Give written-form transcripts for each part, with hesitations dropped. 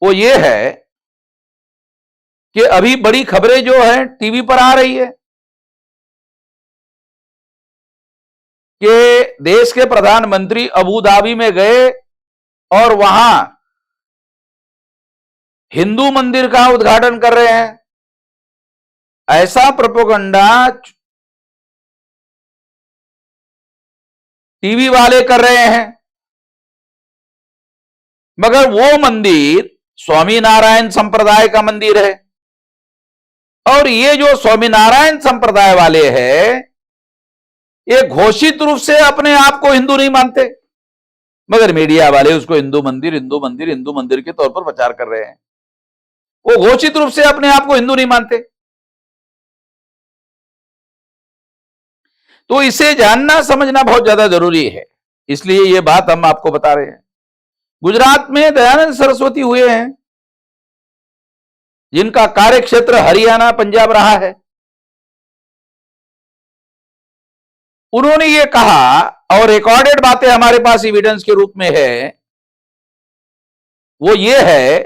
वो ये है कि अभी बड़ी खबरें जो है टीवी पर आ रही है कि देश के प्रधानमंत्री अबू धाबी में गए और वहां हिंदू मंदिर का उद्घाटन कर रहे हैं। ऐसा प्रोपेगेंडा टीवी वाले कर रहे हैं, मगर वो मंदिर स्वामीनारायण संप्रदाय का मंदिर है और ये जो स्वामीनारायण संप्रदाय वाले हैं ये घोषित रूप से अपने आप को हिंदू नहीं मानते, मगर मीडिया वाले उसको हिंदू मंदिर हिंदू मंदिर हिंदू मंदिर के तौर पर प्रचार कर रहे हैं। वो घोषित रूप से अपने आप को हिंदू नहीं मानते। तो इसे जानना समझना बहुत ज्यादा जरूरी है, इसलिए ये बात हम आपको बता रहे हैं। गुजरात में दयानंद सरस्वती हुए हैं जिनका कार्य क्षेत्र हरियाणा पंजाब रहा है। उन्होंने ये कहा और रिकॉर्डेड बातें हमारे पास एविडेंस के रूप में है, वो ये है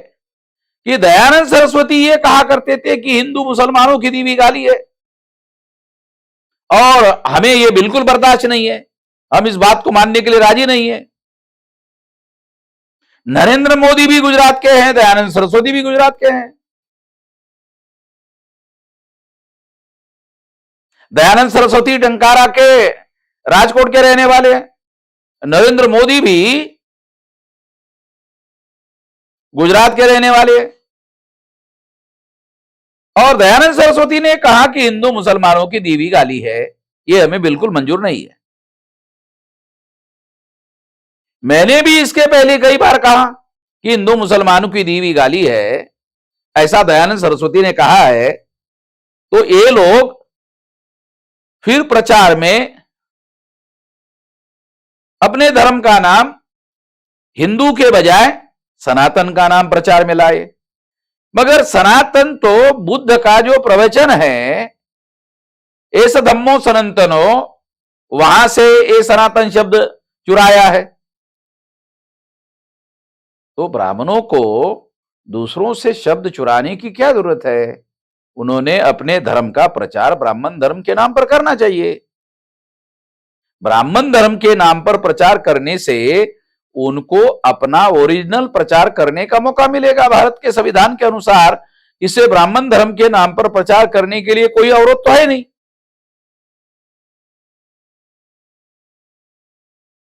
कि दयानंद सरस्वती ये कहा करते थे कि हिंदू मुसलमानों की दी हुई गाली है और हमें ये बिल्कुल बर्दाश्त नहीं है, हम इस बात को मानने के लिए राजी नहीं है। नरेंद्र मोदी भी गुजरात के हैं, दयानंद सरस्वती भी गुजरात के हैं। दयानंद सरस्वती टंकारा के राजकोट के रहने वाले हैं, नरेंद्र मोदी भी गुजरात के रहने वाले हैं। और दयानंद सरस्वती ने कहा कि हिंदू मुसलमानों की दी हुई गाली है, यह हमें बिल्कुल मंजूर नहीं है। मैंने भी इसके पहले कई बार कहा कि हिंदू मुसलमानों की दी हुई गाली है, ऐसा दयानंद सरस्वती ने कहा है। तो ये लोग फिर प्रचार में अपने धर्म का नाम हिंदू के बजाय सनातन का नाम प्रचार में लाए, मगर सनातन तो बुद्ध का जो प्रवचन है एस धम्मो सनातनो, वहां से ये सनातन शब्द चुराया है। तो ब्राह्मणों को दूसरों से शब्द चुराने की क्या जरूरत है? उन्होंने अपने धर्म का प्रचार ब्राह्मण धर्म के नाम पर करना चाहिए। ब्राह्मण धर्म के नाम पर प्रचार करने से उनको अपना ओरिजिनल प्रचार करने का मौका मिलेगा। भारत के संविधान के अनुसार इसे ब्राह्मण धर्म के नाम पर प्रचार करने के लिए कोई अवरोध तो है नहीं।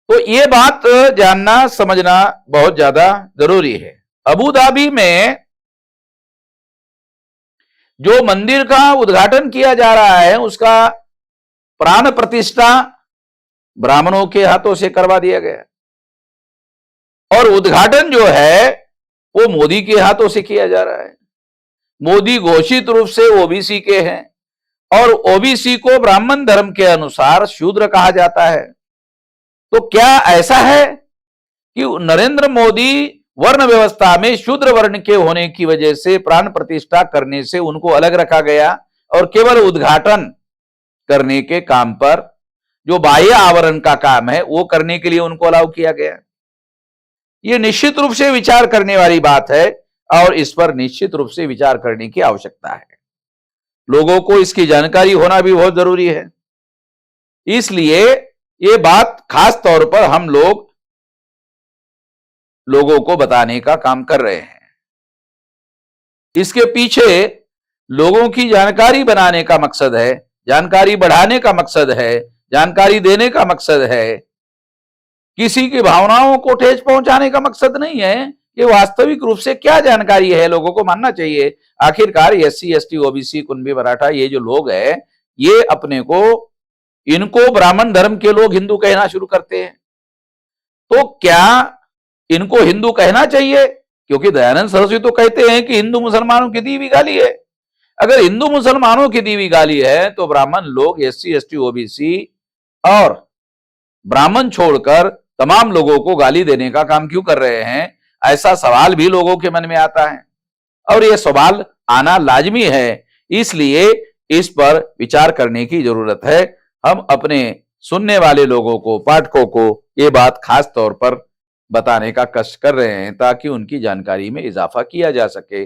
तो ये बात जानना समझना बहुत ज्यादा जरूरी है। अबू धाबी में जो मंदिर का उद्घाटन किया जा रहा है उसका प्राण प्रतिष्ठा ब्राह्मणों के हाथों से करवा दिया गया और उद्घाटन जो है वो मोदी के हाथों से किया जा रहा है। मोदी घोषित रूप से ओबीसी के हैं और ओबीसी को ब्राह्मण धर्म के अनुसार शूद्र कहा जाता है। तो क्या ऐसा है कि नरेंद्र मोदी वर्ण व्यवस्था में शूद्र वर्ण के होने की वजह से प्राण प्रतिष्ठा करने से उनको अलग रखा गया और केवल उद्घाटन करने के काम पर जो बाह्य आवरण का काम है वो करने के लिए उनको अलाउ किया गया? ये निश्चित रूप से विचार करने वाली बात है और इस पर निश्चित रूप से विचार करने की आवश्यकता है। लोगों को इसकी जानकारी होना भी बहुत जरूरी है। इसलिए ये बात खास तौर पर हम लोगों को बताने का काम कर रहे हैं। इसके पीछे लोगों की जानकारी बनाने का मकसद है, जानकारी बढ़ाने का मकसद है, जानकारी देने का मकसद है। किसी की भावनाओं को ठेस पहुंचाने का मकसद नहीं है कि वास्तविक रूप से क्या जानकारी है लोगों को मानना चाहिए। आखिरकार एससी एसटी ओबीसी कुनबी मराठा ये जो लोग हैं ये अपने को इनको ब्राह्मण धर्म के लोग हिंदू कहना शुरू करते हैं। तो क्या इनको हिंदू कहना चाहिए? क्योंकि दयानंद सरस्वती तो कहते हैं कि हिंदू मुसलमानों की दी हुई गाली है। अगर हिंदू मुसलमानों की दी हुई गाली है तो ब्राह्मण लोग एससी एसटी ओबीसी और ब्राह्मण छोड़कर तमाम लोगों को गाली देने का काम क्यों कर रहे हैं? ऐसा सवाल भी लोगों के मन में आता है और यह सवाल आना लाजमी है। इसलिए इस पर विचार करने की जरूरत है। हम अपने सुनने वाले लोगों को, पाठकों को ये बात खास तौर पर बताने का कष्ट कर रहे हैं ताकि उनकी जानकारी में इजाफा किया जा सके।